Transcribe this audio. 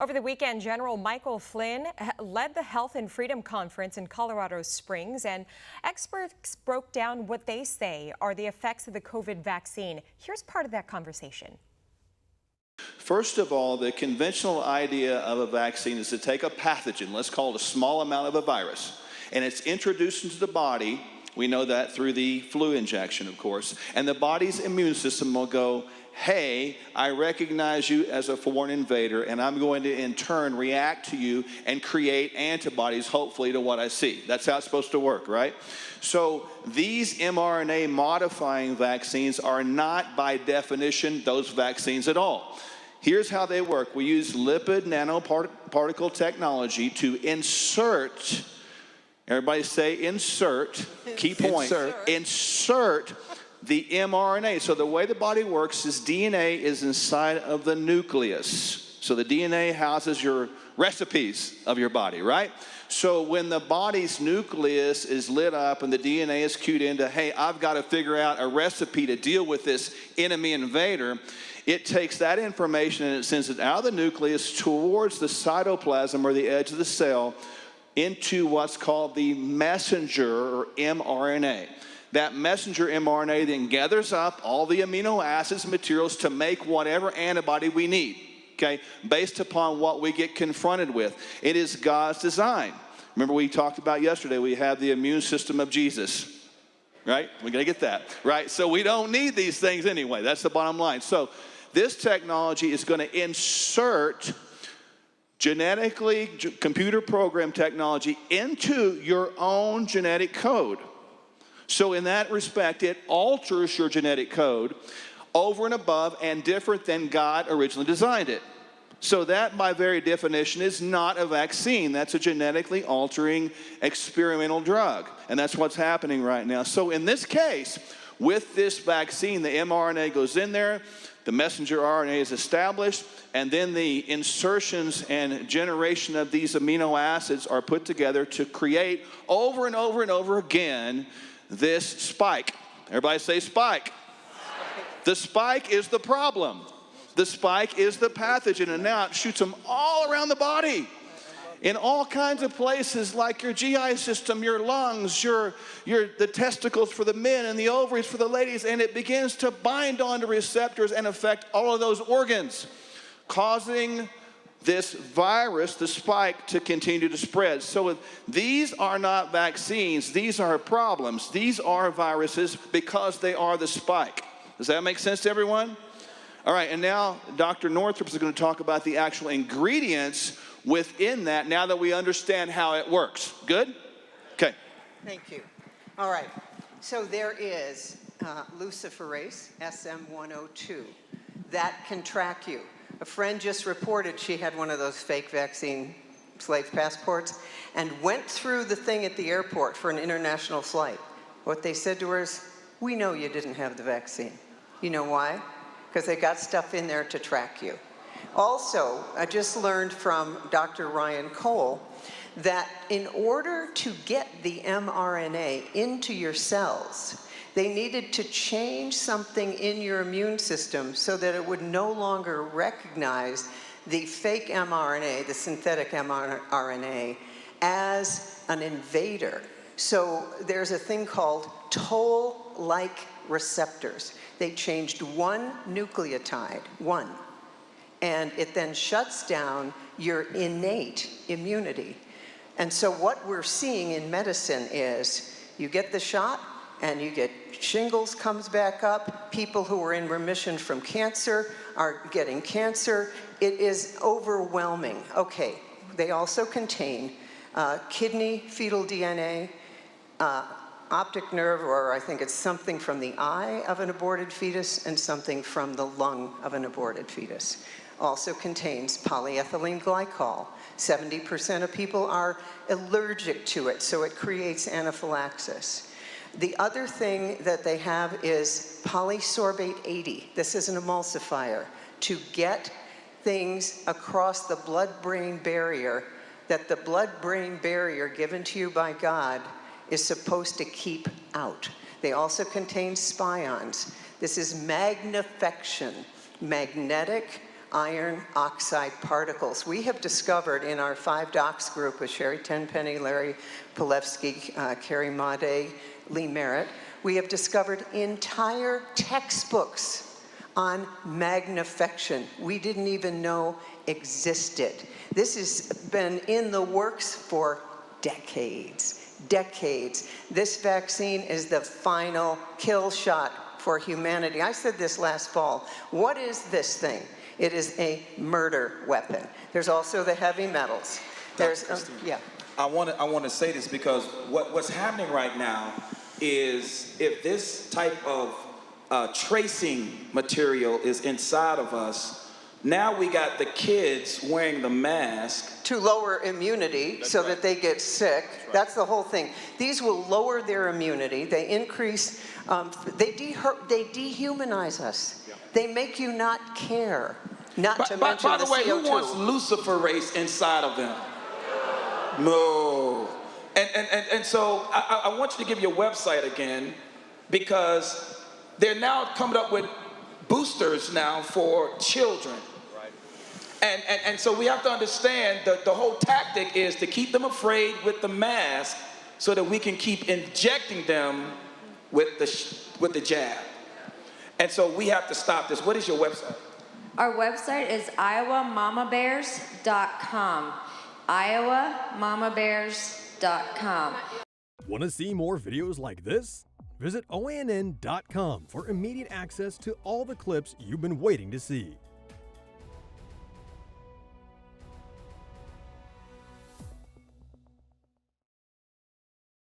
Over the weekend, General Michael Flynn led the Health and Freedom Conference in Colorado Springs, and experts broke down what they say are the effects of the COVID vaccine. Here's part of that conversation. First of all, the conventional idea of a vaccine is to take a pathogen, let's call it a small amount of a virus, and it's introduced into the body. We know that through the flu injection, of course, and the body's immune system will go, hey, I recognize you as a foreign invader, and I'm going to in turn react to you and create antibodies, hopefully, to what I see. That's how it's supposed to work, right? So these mRNA modifying vaccines are not by definition those vaccines at all. Here's how they work. We use lipid nanoparticle technology to insert, everybody say insert, key point, insert the mRNA. So the way the body works is DNA is inside of the nucleus. So the DNA houses your recipes of your body, right? So when the body's nucleus is lit up and the DNA is cued into, hey, I've got to figure out a recipe to deal with this enemy invader, it takes that information and it sends it out of the nucleus towards the cytoplasm or the edge of the cell into what's called the messenger or mRNA. That messenger mRNA then gathers up all the amino acids and materials to make whatever antibody we need, okay, based upon what we get confronted with. It is God's design. Remember we talked about yesterday, we have the immune system of Jesus, right? We're going to get that, right? So we don't need these things anyway. That's the bottom line. So this technology is going to insert genetically computer program technology into your own genetic code. So in that respect, it alters your genetic code over and above and different than God originally designed it. So that, by very definition, is not a vaccine. That's a genetically altering experimental drug. And that's what's happening right now. So in this case, with this vaccine, the mRNA goes in there, the messenger RNA is established, and then the insertions and generation of these amino acids are put together to create over and over and over again this spike. Everybody say spike. The spike is the problem. The spike is the pathogen, and now it shoots them all around the body in all kinds of places, like your GI system, your lungs, the testicles for the men and the ovaries for the ladies, and it begins to bind onto receptors and affect all of those organs, causing this virus, the spike, to continue to spread. So these are not vaccines, these are problems. These are viruses because they are the spike. Does that make sense to everyone? All right, and now Dr. Northrup is going to talk about the actual ingredients within that now that we understand how it works. Good? Okay. Thank you. All right, so there is luciferase, SM102, that can track you. A friend just reported she had one of those fake vaccine slave passports and went through the thing at the airport for an international flight. What they said to her is, we know you didn't have the vaccine. You know why? Because they got stuff in there to track you. Also, I just learned from Dr. Ryan Cole that in order to get the mRNA into your cells, they needed to change something in your immune system so that it would no longer recognize the fake mRNA, the synthetic mRNA, as an invader. So there's a thing called toll-like receptors. They changed one nucleotide, one, and it then shuts down your innate immunity. And so what we're seeing in medicine is you get the shot, and you get shingles comes back up. People who are in remission from cancer are getting cancer. It is overwhelming. Okay, they also contain kidney fetal DNA, optic nerve, or I think it's something from the eye of an aborted fetus and something from the lung of an aborted fetus. Also contains polyethylene glycol. 70% of people are allergic to it, so it creates anaphylaxis. The other thing that they have is polysorbate 80. This is an emulsifier to get things across the blood-brain barrier that the blood-brain barrier given to you by God is supposed to keep out. They also contain spions. This is magnification, magnetic iron oxide particles. We have discovered in our 5 docs group with Sherry Tenpenny, Larry Pilevsky, Carrie Made, Lee Merritt, we have discovered entire textbooks on magnifection we didn't even know existed. This has been in the works for decades. This vaccine is the final kill shot for humanity. I said this last fall. What is this thing? It is a murder weapon. There's also the heavy metals. There's, yeah. I want to say this because what's happening right now is if this type of tracing material is inside of us, now we got the kids wearing the mask. To lower immunity so that they get sick. That's the whole thing. These will lower their immunity. They increase, they dehumanize us. They make you not care. Not to mention by the way, CO2. who wants luciferase inside of them? No. And so I want you to give your website again, because they're now coming up with boosters now for children. Right. And so we have to understand that the whole tactic is to keep them afraid with the mask so that we can keep injecting them with the jab. And so we have to stop this. What is your website? Our website is iowamamabears.com. iowamamabears.com. Want to see more videos like this? Visit OANN.com for immediate access to all the clips you've been waiting to see.